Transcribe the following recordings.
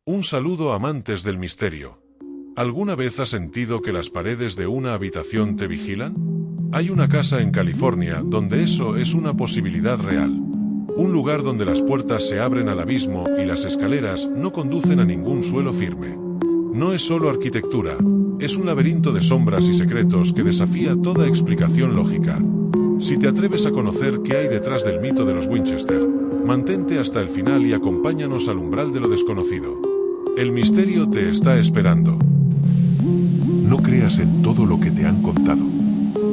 Un saludo, amantes del misterio. ¿Alguna vez has sentido que las paredes de una habitación te vigilan? Hay una casa en California donde eso es una posibilidad real. Un lugar donde las puertas se abren al abismo y las escaleras no conducen a ningún suelo firme. No es solo arquitectura, es un laberinto de sombras y secretos que desafía toda explicación lógica. Si te atreves a conocer qué hay detrás del mito de los Winchester, mantente hasta el final y acompáñanos al umbral de lo desconocido. El misterio te está esperando. No creas en todo lo que te han contado.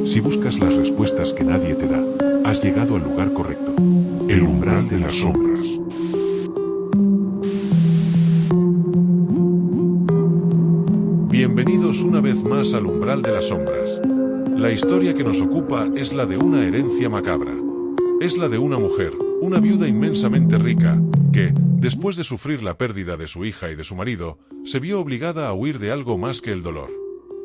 Si buscas las respuestas que nadie te da, has llegado al lugar correcto. El umbral de las sombras. Bienvenidos una vez más al umbral de las sombras. La historia que nos ocupa es la de una herencia macabra. Es la de una mujer, una viuda inmensamente rica, que, después de sufrir la pérdida de su hija y de su marido, se vio obligada a huir de algo más que el dolor.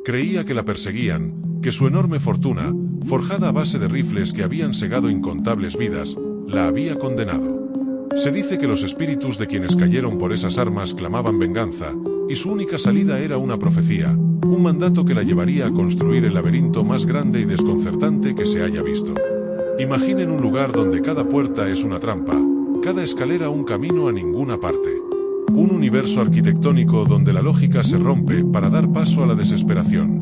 Creía que la perseguían, que su enorme fortuna, forjada a base de rifles que habían segado incontables vidas, la había condenado. Se dice que los espíritus de quienes cayeron por esas armas clamaban venganza, y su única salida era una profecía, un mandato que la llevaría a construir el laberinto más grande y desconcertante que se haya visto. Imaginen un lugar donde cada puerta es una trampa, cada escalera un camino a ninguna parte. Un universo arquitectónico donde la lógica se rompe para dar paso a la desesperación.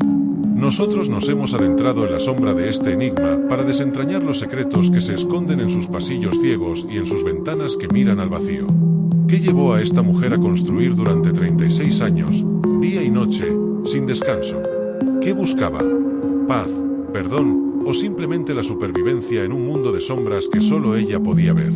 Nosotros nos hemos adentrado en la sombra de este enigma para desentrañar los secretos que se esconden en sus pasillos ciegos y en sus ventanas que miran al vacío. ¿Qué llevó a esta mujer a construir durante 36 años, día y noche, sin descanso? ¿Qué buscaba? ¿Paz, perdón, o simplemente la supervivencia en un mundo de sombras que solo ella podía ver?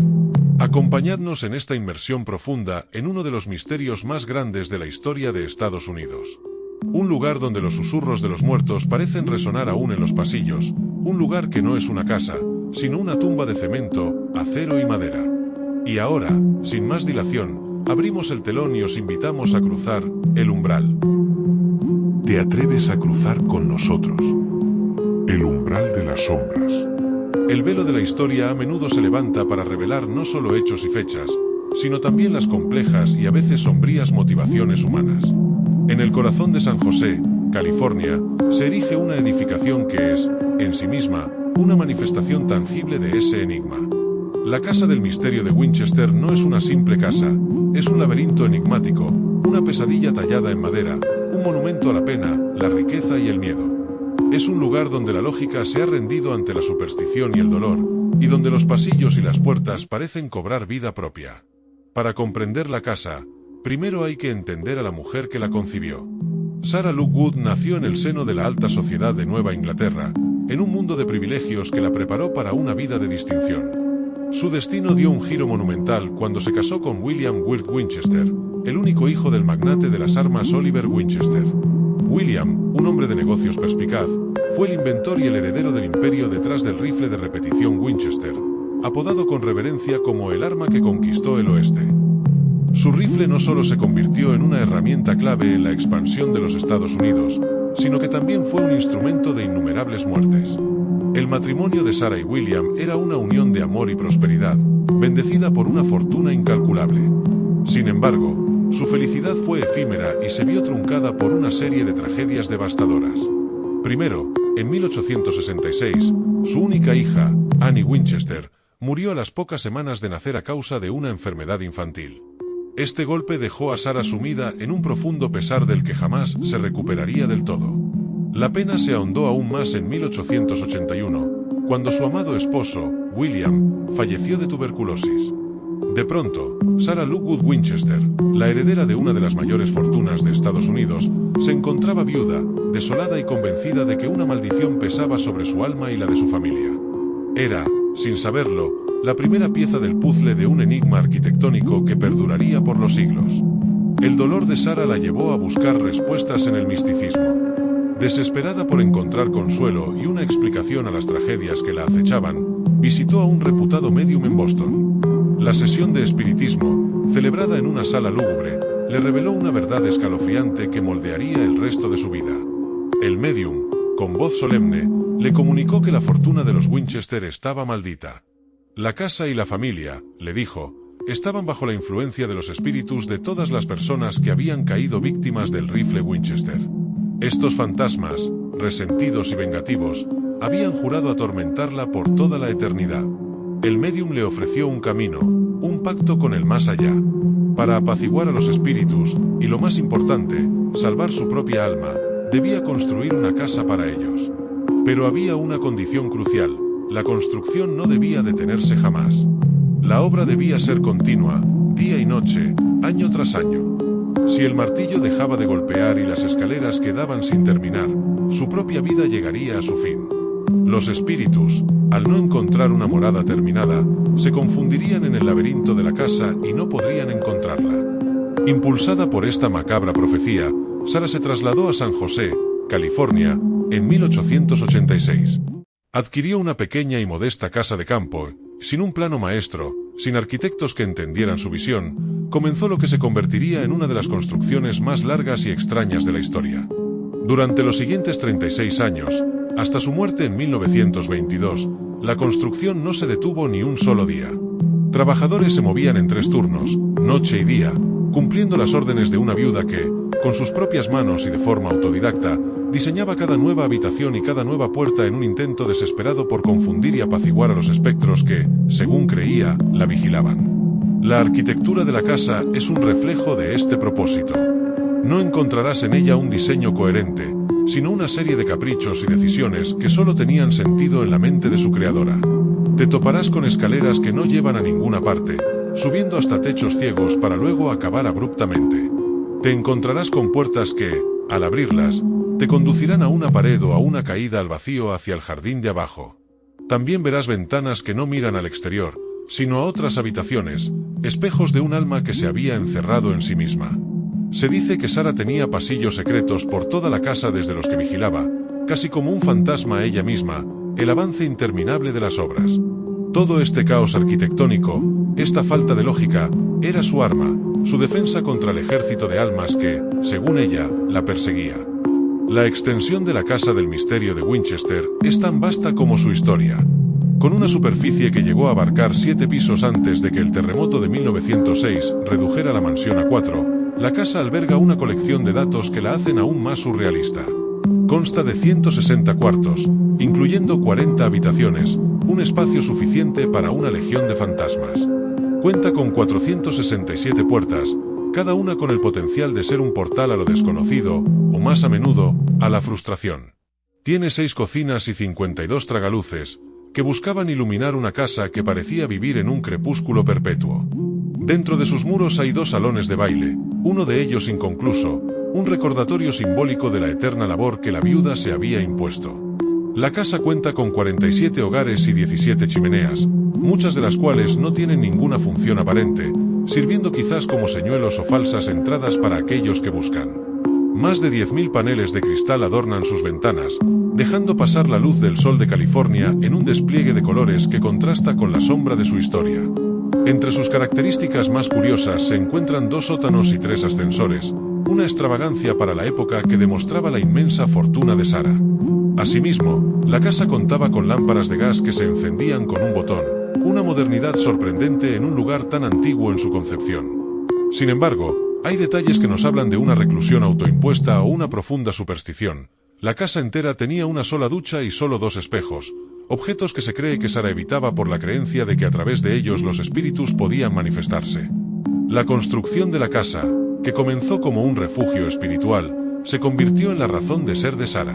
Acompañadnos en esta inmersión profunda en uno de los misterios más grandes de la historia de Estados Unidos. Un lugar donde los susurros de los muertos parecen resonar aún en los pasillos, un lugar que no es una casa, sino una tumba de cemento, acero y madera. Y ahora, sin más dilación, abrimos el telón y os invitamos a cruzar el umbral. ¿Te atreves a cruzar con nosotros? El umbral de las sombras. El velo de la historia a menudo se levanta para revelar no solo hechos y fechas, sino también las complejas y a veces sombrías motivaciones humanas. En el corazón de San José, California, se erige una edificación que es, en sí misma, una manifestación tangible de ese enigma. La Casa del Misterio de Winchester no es una simple casa, es un laberinto enigmático, una pesadilla tallada en madera, un monumento a la pena, la riqueza y el miedo. Es un lugar donde la lógica se ha rendido ante la superstición y el dolor, y donde los pasillos y las puertas parecen cobrar vida propia. Para comprender la casa, primero hay que entender a la mujer que la concibió. Sarah Lockwood nació en el seno de la alta sociedad de Nueva Inglaterra, en un mundo de privilegios que la preparó para una vida de distinción. Su destino dio un giro monumental cuando se casó con William Wirt Winchester, el único hijo del magnate de las armas Oliver Winchester. William, un hombre de negocios perspicaz, fue el inventor y el heredero del imperio detrás del rifle de repetición Winchester, apodado con reverencia como el arma que conquistó el oeste. Su rifle no solo se convirtió en una herramienta clave en la expansión de los Estados Unidos, sino que también fue un instrumento de innumerables muertes. El matrimonio de Sarah y William era una unión de amor y prosperidad, bendecida por una fortuna incalculable. Sin embargo, su felicidad fue efímera y se vio truncada por una serie de tragedias devastadoras. Primero, en 1866, su única hija, Annie Winchester, murió a las pocas semanas de nacer a causa de una enfermedad infantil. Este golpe dejó a Sarah sumida en un profundo pesar del que jamás se recuperaría del todo. La pena se ahondó aún más en 1881, cuando su amado esposo, William, falleció de tuberculosis. De pronto, Sarah Lockwood Winchester, la heredera de una de las mayores fortunas de Estados Unidos, se encontraba viuda, desolada y convencida de que una maldición pesaba sobre su alma y la de su familia. Era, sin saberlo, la primera pieza del puzzle de un enigma arquitectónico que perduraría por los siglos. El dolor de Sarah la llevó a buscar respuestas en el misticismo. Desesperada por encontrar consuelo y una explicación a las tragedias que la acechaban, visitó a un reputado médium en Boston. La sesión de espiritismo, celebrada en una sala lúgubre, le reveló una verdad escalofriante que moldearía el resto de su vida. El médium, con voz solemne, le comunicó que la fortuna de los Winchester estaba maldita. La casa y la familia, le dijo, estaban bajo la influencia de los espíritus de todas las personas que habían caído víctimas del rifle Winchester. Estos fantasmas, resentidos y vengativos, habían jurado atormentarla por toda la eternidad. El médium le ofreció un camino, un pacto con el más allá, para apaciguar a los espíritus, y lo más importante, salvar su propia alma, debía construir una casa para ellos. Pero había una condición crucial: la construcción no debía detenerse jamás. La obra debía ser continua, día y noche, año tras año. Si el martillo dejaba de golpear y las escaleras quedaban sin terminar, su propia vida llegaría a su fin. Los espíritus, al no encontrar una morada terminada, se confundirían en el laberinto de la casa y no podrían encontrarla. Impulsada por esta macabra profecía, Sara se trasladó a San José, California, en 1886. Adquirió una pequeña y modesta casa de campo, sin un plano maestro, sin arquitectos que entendieran su visión. Comenzó lo que se convertiría en una de las construcciones más largas y extrañas de la historia. Durante los siguientes 36 años, hasta su muerte en 1922, la construcción no se detuvo ni un solo día. Trabajadores se movían en 3 turnos, noche y día, cumpliendo las órdenes de una viuda que, con sus propias manos y de forma autodidacta, diseñaba cada nueva habitación y cada nueva puerta en un intento desesperado por confundir y apaciguar a los espectros que, según creía, la vigilaban. La arquitectura de la casa es un reflejo de este propósito. No encontrarás en ella un diseño coherente, sino una serie de caprichos y decisiones que solo tenían sentido en la mente de su creadora. Te toparás con escaleras que no llevan a ninguna parte, subiendo hasta techos ciegos para luego acabar abruptamente. Te encontrarás con puertas que, al abrirlas, te conducirán a una pared o a una caída al vacío hacia el jardín de abajo. También verás ventanas que no miran al exterior, sino a otras habitaciones, espejos de un alma que se había encerrado en sí misma. Se dice que Sara tenía pasillos secretos por toda la casa desde los que vigilaba, casi como un fantasma ella misma, el avance interminable de las obras. Todo este caos arquitectónico, esta falta de lógica, era su arma, su defensa contra el ejército de almas que, según ella, la perseguía. La extensión de la Casa del Misterio de Winchester es tan vasta como su historia. Con una superficie que llegó a abarcar 7 pisos antes de que el terremoto de 1906 redujera la mansión a 4, la casa alberga una colección de datos que la hacen aún más surrealista. Consta de 160 cuartos, incluyendo 40 habitaciones, un espacio suficiente para una legión de fantasmas. Cuenta con 467 puertas, cada una con el potencial de ser un portal a lo desconocido, o más a menudo, a la frustración. Tiene 6 cocinas y 52 tragaluces, que buscaban iluminar una casa que parecía vivir en un crepúsculo perpetuo. Dentro de sus muros hay 2 salones de baile, uno de ellos inconcluso, un recordatorio simbólico de la eterna labor que la viuda se había impuesto. La casa cuenta con 47 hogares y 17 chimeneas, muchas de las cuales no tienen ninguna función aparente, sirviendo quizás como señuelos o falsas entradas para aquellos que buscan. Más de 10.000 paneles de cristal adornan sus ventanas, dejando pasar la luz del sol de California en un despliegue de colores que contrasta con la sombra de su historia. Entre sus características más curiosas se encuentran 2 sótanos y 3 ascensores, una extravagancia para la época que demostraba la inmensa fortuna de Sara. Asimismo, la casa contaba con lámparas de gas que se encendían con un botón, una modernidad sorprendente en un lugar tan antiguo en su concepción. Sin embargo, hay detalles que nos hablan de una reclusión autoimpuesta o una profunda superstición. La casa entera tenía una sola ducha y solo 2 espejos, objetos que se cree que Sara evitaba por la creencia de que a través de ellos los espíritus podían manifestarse. La construcción de la casa, que comenzó como un refugio espiritual, se convirtió en la razón de ser de Sara.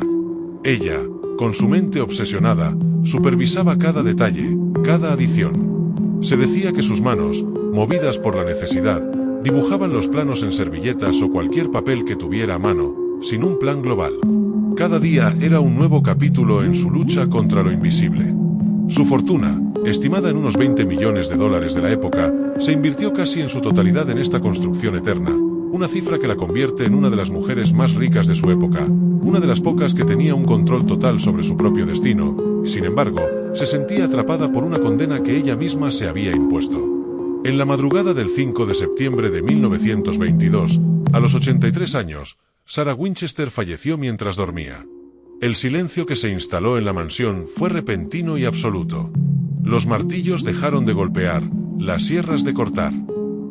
Ella, con su mente obsesionada, supervisaba cada detalle, cada adición. Se decía que sus manos, movidas por la necesidad, dibujaban los planos en servilletas o cualquier papel que tuviera a mano, sin un plan global. Cada día era un nuevo capítulo en su lucha contra lo invisible. Su fortuna, estimada en unos $20 millones de la época, se invirtió casi en su totalidad en esta construcción eterna, una cifra que la convierte en una de las mujeres más ricas de su época, una de las pocas que tenía un control total sobre su propio destino, y sin embargo, se sentía atrapada por una condena que ella misma se había impuesto. En la madrugada del 5 de septiembre de 1922, a los 83 años, Sara Winchester falleció mientras dormía. El silencio que se instaló en la mansión fue repentino y absoluto. Los martillos dejaron de golpear, Las sierras de cortar.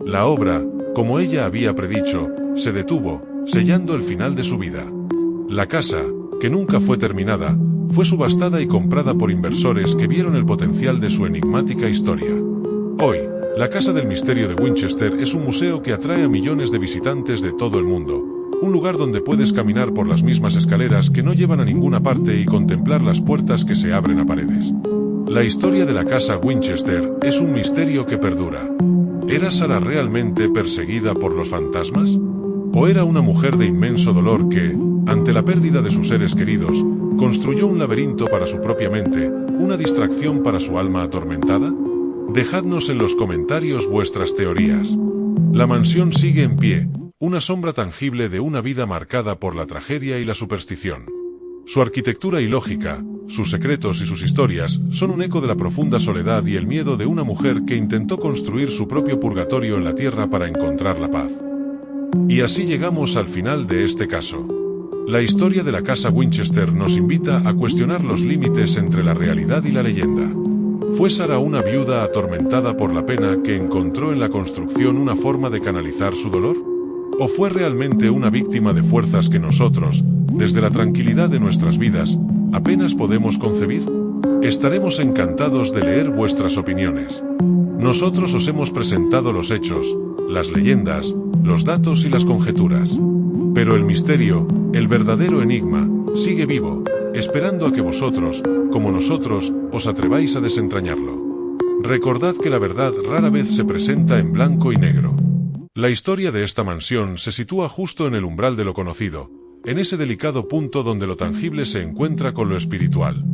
La obra, como ella había predicho, se detuvo, sellando el final de su vida. La casa, que nunca fue terminada, fue subastada y comprada por inversores que vieron el potencial de su enigmática historia. Hoy, la Casa del Misterio de Winchester es un museo que atrae a millones de visitantes de todo el mundo. Un lugar donde puedes caminar por las mismas escaleras que no llevan a ninguna parte y contemplar las puertas que se abren a paredes. La historia de la Casa Winchester es un misterio que perdura. ¿Era Sarah realmente perseguida por los fantasmas? ¿O era una mujer de inmenso dolor que, ante la pérdida de sus seres queridos, construyó un laberinto para su propia mente, una distracción para su alma atormentada? Dejadnos en los comentarios vuestras teorías. La mansión sigue en pie, una sombra tangible de una vida marcada por la tragedia y la superstición. Su arquitectura y lógica, sus secretos y sus historias son un eco de la profunda soledad y el miedo de una mujer que intentó construir su propio purgatorio en la tierra para encontrar la paz. Y así llegamos al final de este caso. La historia de la Casa Winchester nos invita a cuestionar los límites entre la realidad y la leyenda. ¿Fue Sarah una viuda atormentada por la pena que encontró en la construcción una forma de canalizar su dolor? ¿O fue realmente una víctima de fuerzas que nosotros, desde la tranquilidad de nuestras vidas, apenas podemos concebir? Estaremos encantados de leer vuestras opiniones. Nosotros os hemos presentado los hechos, las leyendas, los datos y las conjeturas. Pero el misterio, el verdadero enigma, sigue vivo, esperando a que vosotros, como nosotros, os atreváis a desentrañarlo. Recordad que la verdad rara vez se presenta en blanco y negro. La historia de esta mansión se sitúa justo en el umbral de lo conocido, en ese delicado punto donde lo tangible se encuentra con lo espiritual.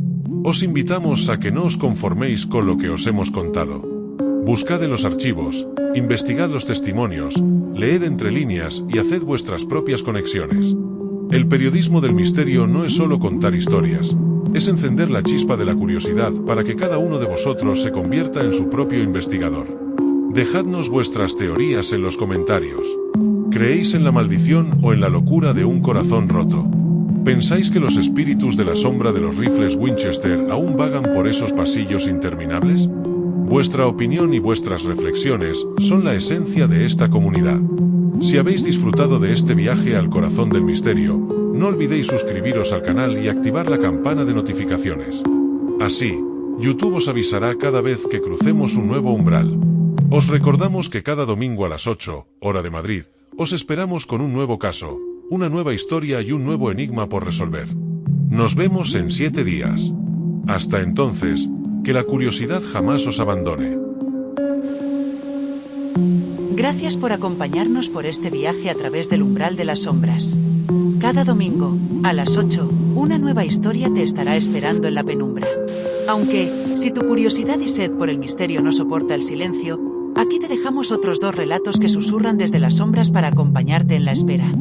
Os invitamos a que no os conforméis con lo que os hemos contado. Buscad en los archivos, investigad los testimonios, leed entre líneas y haced vuestras propias conexiones. El periodismo del misterio no es solo contar historias, es encender la chispa de la curiosidad para que cada uno de vosotros se convierta en su propio investigador. Dejadnos vuestras teorías en los comentarios. ¿Creéis en la maldición o en la locura de un corazón roto? ¿Pensáis que los espíritus de la sombra de los rifles Winchester aún vagan por esos pasillos interminables? Vuestra opinión y vuestras reflexiones son la esencia de esta comunidad. Si habéis disfrutado de este viaje al corazón del misterio, no olvidéis suscribiros al canal y activar la campana de notificaciones. Así, YouTube os avisará cada vez que crucemos un nuevo umbral. Os recordamos que cada domingo a las 8, hora de Madrid, os esperamos con un nuevo caso, una nueva historia y un nuevo enigma por resolver. Nos vemos en 7 días. Hasta entonces, que la curiosidad jamás os abandone. Gracias por acompañarnos por este viaje a través del umbral de las sombras. Cada domingo, a las 8, una nueva historia te estará esperando en la penumbra. Aunque, si tu curiosidad y sed por el misterio no soporta el silencio, aquí te dejamos otros 2 relatos que susurran desde las sombras para acompañarte en la espera.